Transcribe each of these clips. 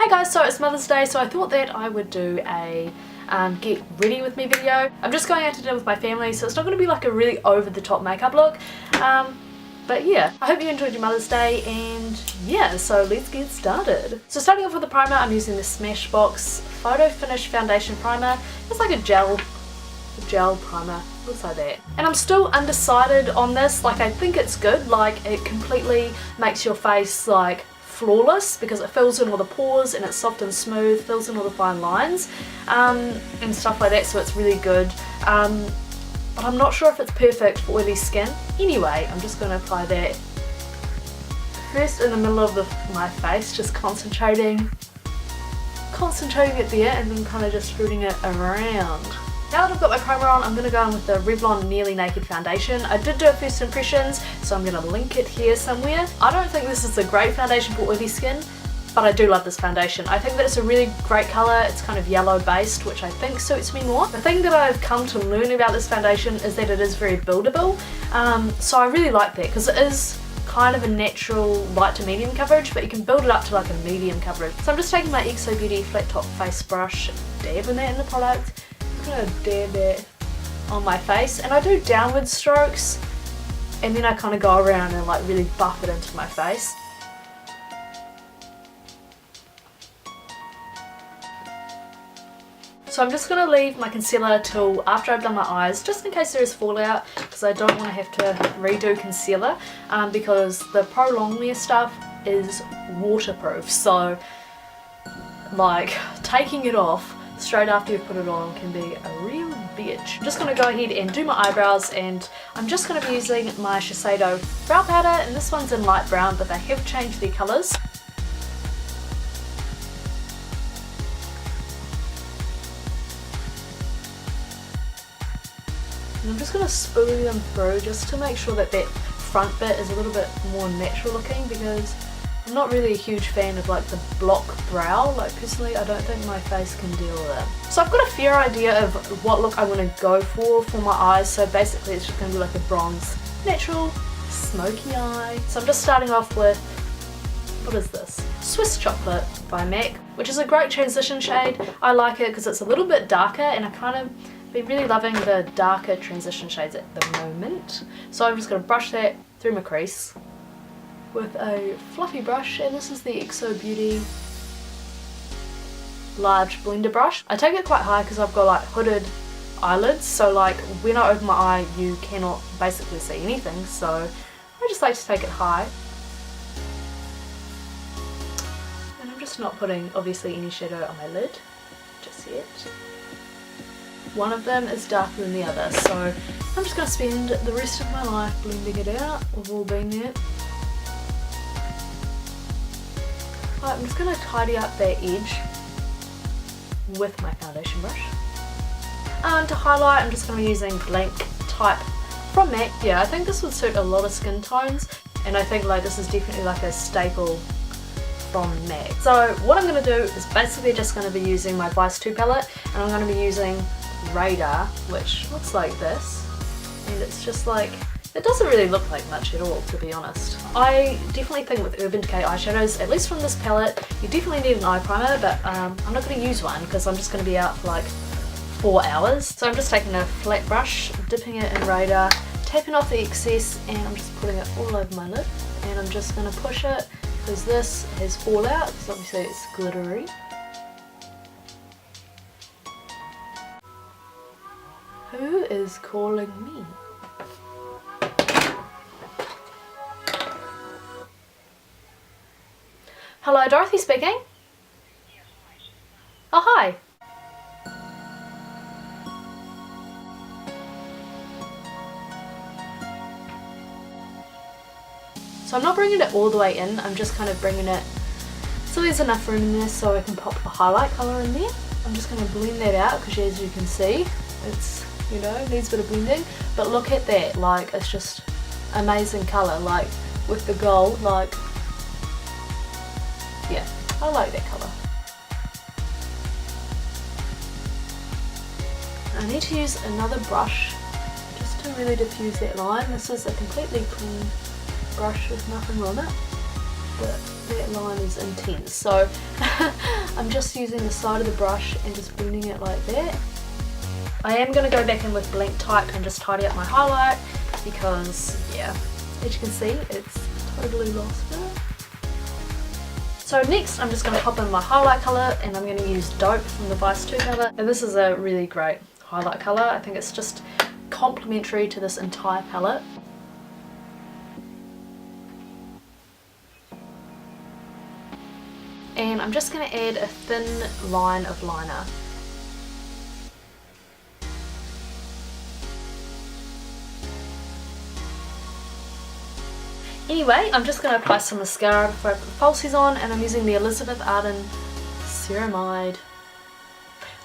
Hey guys, so it's Mother's Day, so I thought that I would do a get ready with me video. I'm just going out to dinner with my family, so it's not going to be like a really over the top makeup look. But yeah, I hope you enjoyed your Mother's Day, and yeah, so let's get started. So starting off with the primer, I'm using the Smashbox Photo Finish Foundation Primer. It's like a gel primer, looks like that. And I'm still undecided on this. Like, I think it's good, like it completely makes your face like flawless because it fills in all the pores and it's soft and smooth, fills in all the fine lines and stuff like that, so it's really good. But I'm not sure if it's perfect for oily skin. Anyway, I'm just going to apply that first in the middle of my face, just concentrating it there, and then kind of just rooting it around. Now that I've got my primer on, I'm going to go in with the Revlon Nearly Naked Foundation. I did do a first impressions, so I'm going to link it here somewhere. I don't think this is a great foundation for oily skin, but I do love this foundation. I think that it's a really great colour. It's kind of yellow based, which I think suits me more. The thing that I've come to learn about this foundation is that it is very buildable. So I really like that because it is kind of a natural light to medium coverage, but you can build it up to like a medium coverage. So I'm just taking my XO Beauty flat top face brush, dabbing that in the product. I'm going to dab that on my face, and I do downward strokes and then I kind of go around and like really buff it into my face. So I'm just going to leave my concealer till after I've done my eyes, just in case there is fallout, because I don't want to have to redo concealer, because the Pro Longwear stuff is waterproof, so like taking it off straight after you've put it on can be a real bitch. I'm just going to go ahead and do my eyebrows, and I'm just going to be using my Shiseido brow powder, and this one's in light brown, but they have changed their colours. And I'm just going to spoolie them through just to make sure that that front bit is a little bit more natural looking, because I'm not really a huge fan of like the block brow. Like personally, I don't think my face can deal with it. So I've got a fair idea of what look I want to go for my eyes. So basically it's just going to be like a bronze, natural, smoky eye. So I'm just starting off with, what is this? Swiss Chocolate by MAC, which is a great transition shade. I like it because it's a little bit darker, and I kind of been really loving the darker transition shades at the moment. So I'm just going to brush that through my crease with a fluffy brush, and this is the XO Beauty large blender brush. I take it quite high because I've got like hooded eyelids, so like when I open my eye you cannot basically see anything, so I just like to take it high. And I'm just not putting obviously any shadow on my lid just yet. One of them is darker than the other, so I'm just going to spend the rest of my life blending it out. We've all been there. Right, I'm just going to tidy up that edge with my foundation brush. To highlight, I'm just going to be using Blank Type from MAC. Yeah, I think this would suit a lot of skin tones, and I think like this is definitely like a staple from MAC. So what I'm going to do is basically just going to be using my Vice 2 palette, and I'm going to be using Radar, which looks like this, and it's just like, it doesn't really look like much at all, to be honest. I definitely think with Urban Decay eyeshadows, at least from this palette, you definitely need an eye primer, but I'm not going to use one because I'm just going to be out for like 4 hours. So I'm just taking a flat brush, dipping it in Radar, tapping off the excess, and I'm just putting it all over my lid, and I'm just going to push it because this has fallout, because obviously it's glittery. Who is calling me? Hello, Dorothy speaking. Oh, hi. So I'm not bringing it all the way in, I'm just kind of bringing it so there's enough room in there so I can pop a highlight colour in there. I'm just going to blend that out because as you can see, it's, you know, needs a bit of blending. But look at that, like it's just amazing colour, like with the gold, like, yeah, I like that colour. I need to use another brush just to to really diffuse that line. This is a completely clean brush with nothing on it. but that line is intense. So I'm just using the side of the brush and just blending it like that. I am going to go back in with blank type and just tidy up my highlight because, yeah, as you can see, it's totally lost it. So next I'm just going to pop in my highlight colour, and I'm going to use Dope from the Vice 2 colour. And this is a really great highlight colour. I think it's just complementary to this entire palette. And I'm just going to add a thin line of liner. Anyway, I'm just going to apply some mascara before I put the falsies on, and I'm using the Elizabeth Arden Ceramide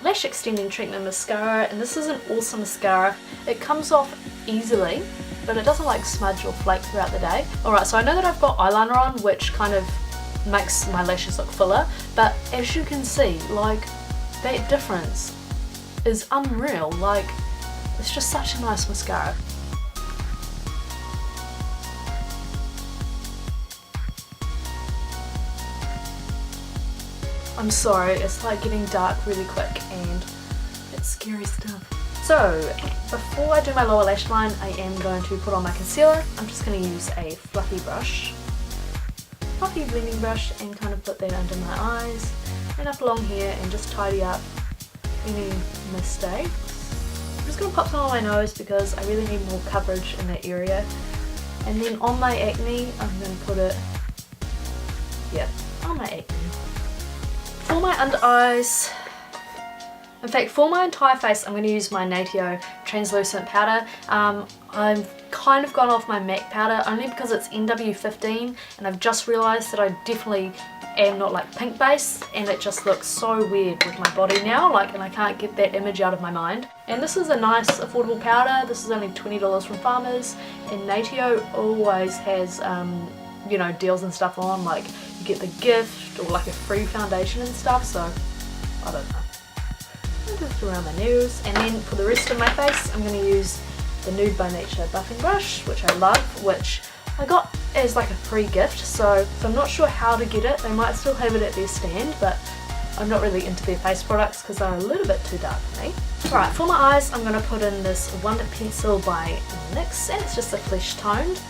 Lash Extending Treatment Mascara, and this is an awesome mascara. It comes off easily, but it doesn't like smudge or flake throughout the day. Alright, so I know that I've got eyeliner on, which kind of makes my lashes look fuller, but as you can see, like, that difference is unreal. Like, it's just such a nice mascara. I'm sorry, it's like getting dark really quick and it's scary stuff. So, before I do my lower lash line, I am going to put on my concealer. I'm just going to use a fluffy blending brush, and kind of put that under my eyes and up along here and just tidy up any mistakes. I'm just going to pop some on my nose because I really need more coverage in that area. And then on my acne, I'm going to put it, yeah, on my acne. For my under eyes, in fact for my entire face, I'm going to use my Natio translucent powder. I've kind of gone off my MAC powder only because it's NW15, and I've just realised that I definitely am not like pink base, and it just looks so weird with my body now, like, and I can't get that image out of my mind. And this is a nice affordable powder. This is only $20 from Farmers, and Natio always has you know, deals and stuff on, like you get the gift or like a free foundation and stuff, so I don't know. Just around my nose, and then for the rest of my face I'm going to use the Nude by Nature buffing brush, which I love, which I got as like a free gift, so I'm not sure how to get it. They might still have it at their stand, but I'm not really into their face products because they're a little bit too dark for me. Alright, for my eyes I'm going to put in this Wonder Pencil by NYX, and it's just a flesh toned.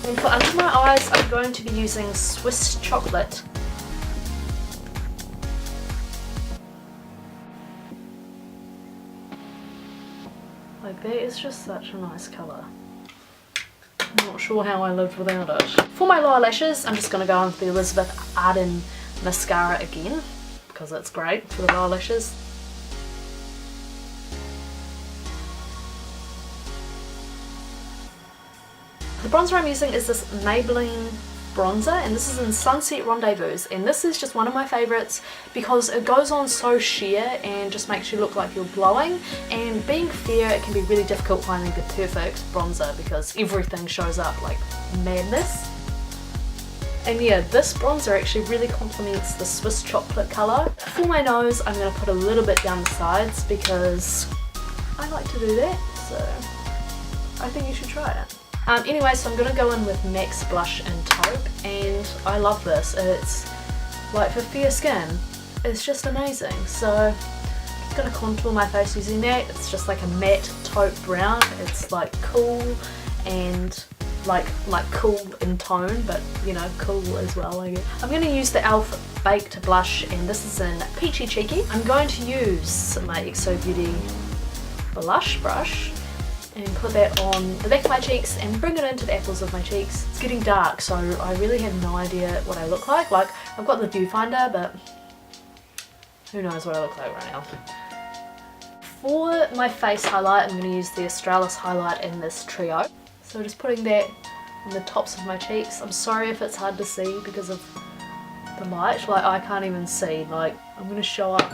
And for under my eyes I'm going to be using Swiss Chocolate. Like, that is just such a nice colour. I'm not sure how I lived without it. For my lower lashes, I'm just going to go on with the Elizabeth Arden mascara again, because it's great for the lower lashes. The bronzer I'm using is this Maybelline bronzer, and this is in Sunset Rendezvous, and this is just one of my favourites because it goes on so sheer and just makes you look like you're glowing, and being fair it can be really difficult finding the perfect bronzer because everything shows up like madness. And yeah, this bronzer actually really complements the Swiss Chocolate colour. For my nose I'm going to put a little bit down the sides because I like to do that, so I think you should try it. Anyway, so I'm going to go in with MAC's Blush and Taupe, and I love this. It's like for fair skin, it's just amazing. So I'm just going to contour my face using that. It's just like a matte taupe brown. It's like cool and like cool in tone, but you know, cool as well, I guess. I'm going to use the e.l.f. Baked Blush, and this is in Peachy Cheeky. I'm going to use my XO Beauty blush brush and put that on the back of my cheeks and bring it into the apples of my cheeks. It's getting dark, so I really have no idea what I look like. Like, I've got the viewfinder, but who knows what I look like right now. For my face highlight, I'm going to use the Australis highlight in this trio. So just putting that on the tops of my cheeks. I'm sorry if it's hard to see because of the light. Like, I can't even see. Like, I'm going to show up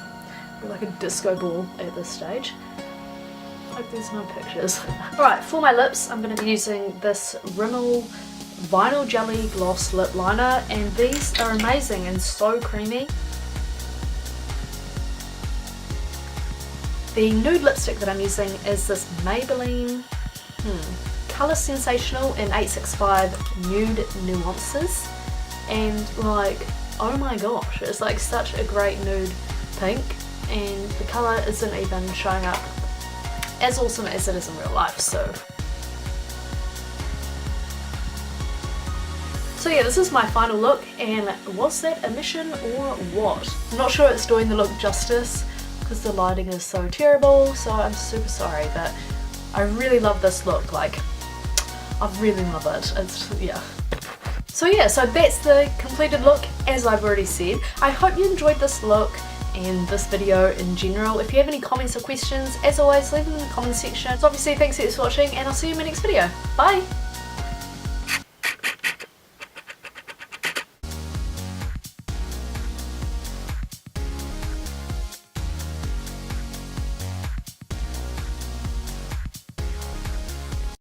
like a disco ball at this stage. Hope there's no pictures. Alright, for my lips I'm going to be using this Rimmel Vinyl Jelly Gloss Lip Liner, and these are amazing and so creamy. The nude lipstick that I'm using is this Maybelline colour sensational in 865 nude nuances, and like, oh my gosh, it's like such a great nude pink, and the colour isn't even showing up as awesome as it is in real life. So yeah, this is my final look, and was that a mission or what? I'm not sure it's doing the look justice because the lighting is so terrible, so I'm super sorry, but I really love this look. Like, I really love it. It's, yeah. So yeah, so that's the completed look, as I've already said. I hope you enjoyed this look and this video in general. If you have any comments or questions, as always, leave them in the comments section. So obviously, thanks for watching, and I'll see you in my next video. Bye!